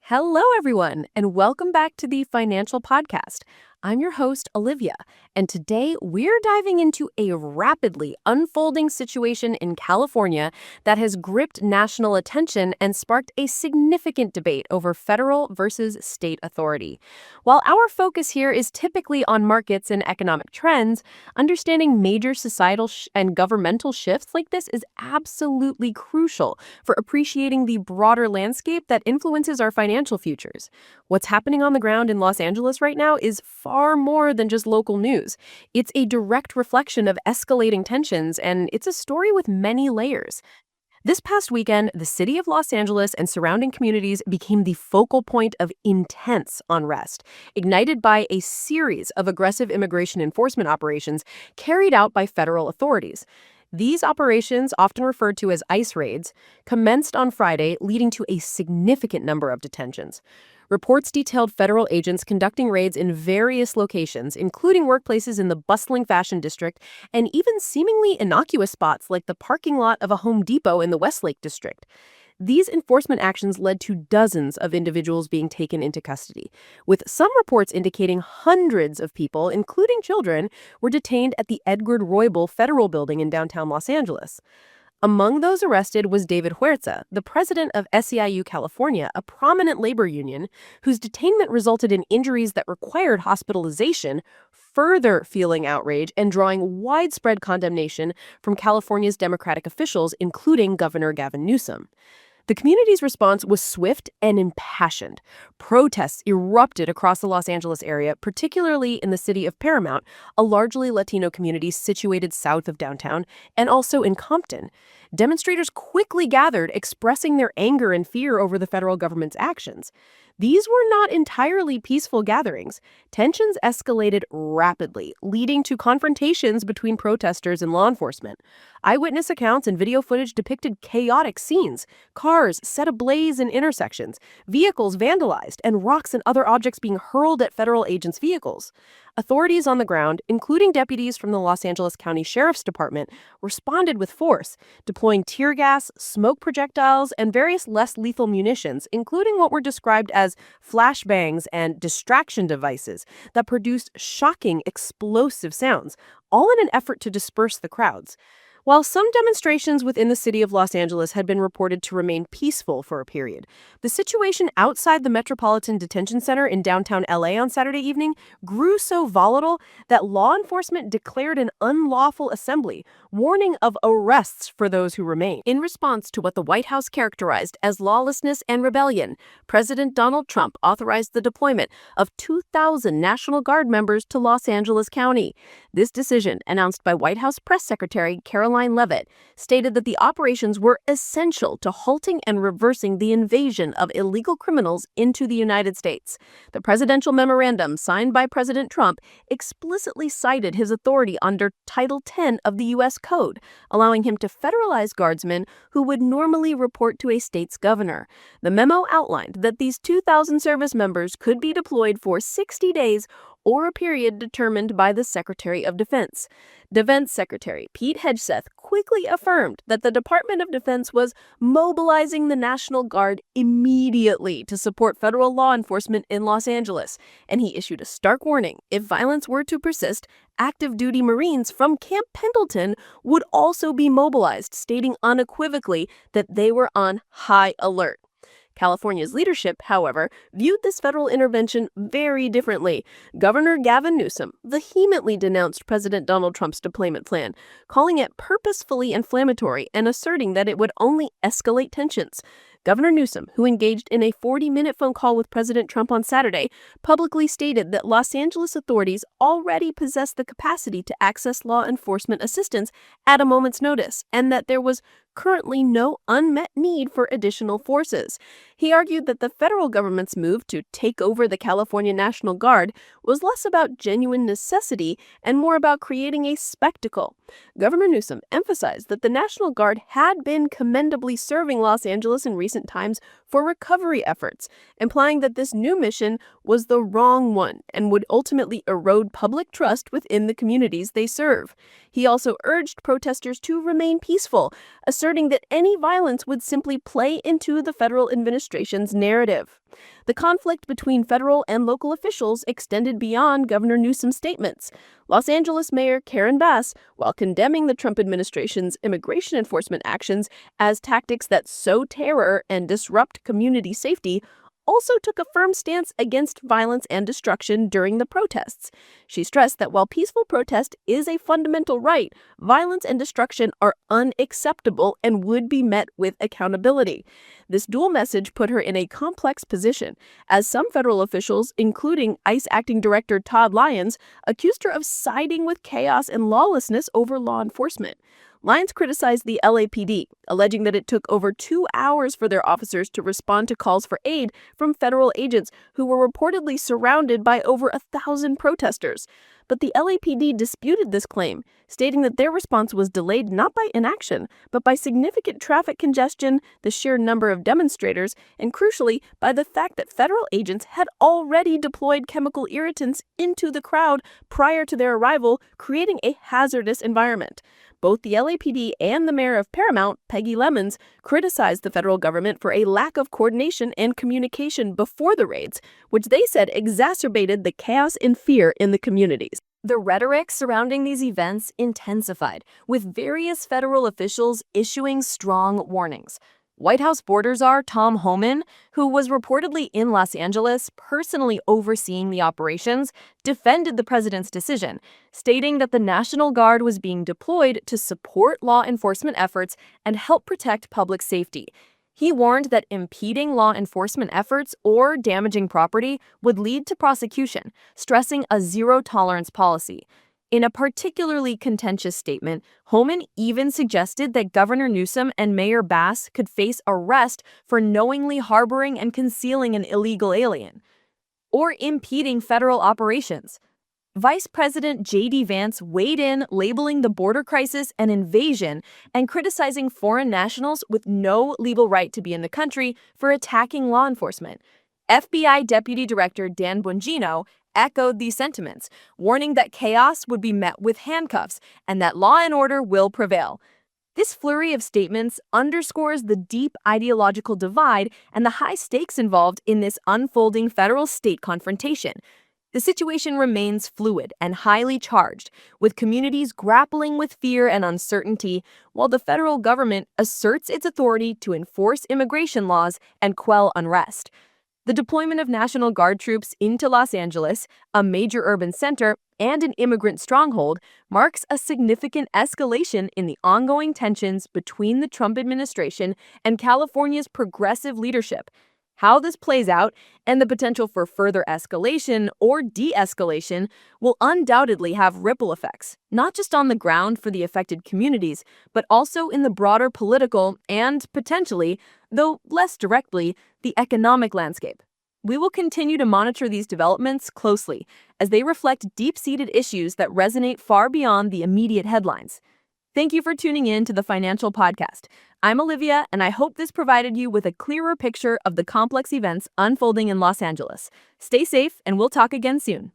Hello, everyone, and welcome back to the Financial Podcast. I'm your host, Olivia, and today we're diving into a rapidly unfolding situation in California that has gripped national attention and sparked a significant debate over federal versus state authority. While our focus here is typically on markets and economic trends, understanding major societal and governmental shifts like this is absolutely crucial for appreciating the broader landscape that influences our financial futures. What's happening on the ground in Los Angeles right now is far more than just local news. It's a direct reflection of escalating tensions, and it's a story with many layers. This past weekend, the city of Los Angeles and surrounding communities became the focal point of intense unrest, ignited by a series of aggressive immigration enforcement operations carried out by federal authorities. These operations, often referred to as ICE raids, commenced on Friday, leading to a significant number of detentions. Reports detailed federal agents conducting raids in various locations, including workplaces in the bustling fashion district and even seemingly innocuous spots like the parking lot of a Home Depot in the Westlake district. These enforcement actions led to dozens of individuals being taken into custody, with some reports indicating hundreds of people, including children, were detained at the Edward Roybal Federal Building in downtown Los Angeles. Among those arrested was David Huerta, the president of SEIU California, a prominent labor union, whose detainment resulted in injuries that required hospitalization, further fueling outrage and drawing widespread condemnation from California's Democratic officials, including Governor Gavin Newsom. The community's response was swift and impassioned. Protests erupted across the Los Angeles area, particularly in the city of Paramount, a largely Latino community situated south of downtown, and also in Compton. Demonstrators quickly gathered, expressing their anger and fear over the federal government's actions. These were not entirely peaceful gatherings. Tensions escalated rapidly, leading to confrontations between protesters and law enforcement. Eyewitness accounts and video footage depicted chaotic scenes: cars set ablaze in intersections, vehicles vandalized, and rocks and other objects being hurled at federal agents' vehicles. Authorities on the ground, including deputies from the Los Angeles County Sheriff's Department, responded with force, deploying tear gas, smoke projectiles, and various less lethal munitions, including what were described as flashbangs and distraction devices that produced shocking explosive sounds, all in an effort to disperse the crowds. While some demonstrations within the city of Los Angeles had been reported to remain peaceful for a period, the situation outside the Metropolitan Detention Center in downtown LA on Saturday evening grew so volatile that law enforcement declared an unlawful assembly, warning of arrests for those who remain. In response to what the White House characterized as lawlessness and rebellion, President Donald Trump authorized the deployment of 2,000 National Guard members to Los Angeles County. This decision, announced by White House Press Secretary Caroline Leavitt, stated that the operations were essential to halting and reversing the invasion of illegal criminals into the United States. The presidential memorandum signed by President Trump explicitly cited his authority under Title 10 of the U.S. Code, allowing him to federalize guardsmen who would normally report to a state's governor. The memo outlined that these 2,000 service members could be deployed for 60 days or a period determined by the Secretary of Defense. Defense Secretary Pete Hegseth quickly affirmed that the Department of Defense was mobilizing the National Guard immediately to support federal law enforcement in Los Angeles, and he issued a stark warning: if violence were to persist, active duty Marines from Camp Pendleton would also be mobilized, stating unequivocally that they were on high alert. California's leadership, however, viewed this federal intervention very differently. Governor Gavin Newsom vehemently denounced President Donald Trump's deployment plan, calling it purposefully inflammatory and asserting that it would only escalate tensions. Governor Newsom, who engaged in a 40-minute phone call with President Trump on Saturday, publicly stated that Los Angeles authorities already possessed the capacity to access law enforcement assistance at a moment's notice, and that there was currently no unmet need for additional forces. He argued that the federal government's move to take over the California National Guard was less about genuine necessity and more about creating a spectacle. Governor Newsom emphasized that the National Guard had been commendably serving Los Angeles in recent times for recovery efforts, implying that this new mission was the wrong one and would ultimately erode public trust within the communities they serve. He also urged protesters to remain peaceful, asserting asserting that any violence would simply play into the federal administration's narrative. The conflict between federal and local officials extended beyond Governor Newsom's statements. Los Angeles Mayor Karen Bass, while condemning the Trump administration's immigration enforcement actions as tactics that sow terror and disrupt community safety, also took a firm stance against violence and destruction during the protests. She stressed that while peaceful protest is a fundamental right, violence and destruction are unacceptable and would be met with accountability. This dual message put her in a complex position, as some federal officials, including ICE Acting Director Todd Lyons, accused her of siding with chaos and lawlessness over law enforcement. Lyons criticized the LAPD, alleging that it took over 2 hours for their officers to respond to calls for aid from federal agents who were reportedly surrounded by over 1,000 protesters. But the LAPD disputed this claim, stating that their response was delayed not by inaction, but by significant traffic congestion, the sheer number of demonstrators, and crucially, by the fact that federal agents had already deployed chemical irritants into the crowd prior to their arrival, creating a hazardous environment. Both the LAPD and the mayor of Paramount, Peggy Lemons, criticized the federal government for a lack of coordination and communication before the raids, which they said exacerbated the chaos and fear in the communities. The rhetoric surrounding these events intensified, with various federal officials issuing strong warnings. White House border czar Tom Homan, who was reportedly in Los Angeles personally overseeing the operations, defended the president's decision, stating that the National Guard was being deployed to support law enforcement efforts and help protect public safety. He warned that impeding law enforcement efforts or damaging property would lead to prosecution, stressing a zero-tolerance policy. In a particularly contentious statement, Homan even suggested that Governor Newsom and Mayor Bass could face arrest for knowingly harboring and concealing an illegal alien, or impeding federal operations. Vice President J.D. Vance weighed in, labeling the border crisis an invasion and criticizing foreign nationals with no legal right to be in the country for attacking law enforcement. FBI Deputy Director Dan Bongino echoed these sentiments, warning that chaos would be met with handcuffs and that law and order will prevail. This flurry of statements underscores the deep ideological divide and the high stakes involved in this unfolding federal-state confrontation. The situation remains fluid and highly charged, with communities grappling with fear and uncertainty, while the federal government asserts its authority to enforce immigration laws and quell unrest. The deployment of National Guard troops into Los Angeles, a major urban center and an immigrant stronghold, marks a significant escalation in the ongoing tensions between the Trump administration and California's progressive leadership. How this plays out and the potential for further escalation or de-escalation will undoubtedly have ripple effects, not just on the ground for the affected communities, but also in the broader political and, potentially, though less directly, the economic landscape. We will continue to monitor these developments closely as they reflect deep-seated issues that resonate far beyond the immediate headlines. Thank you for tuning in to the Financial Podcast. I'm Olivia, and I hope this provided you with a clearer picture of the complex events unfolding in Los Angeles. Stay safe, and we'll talk again soon.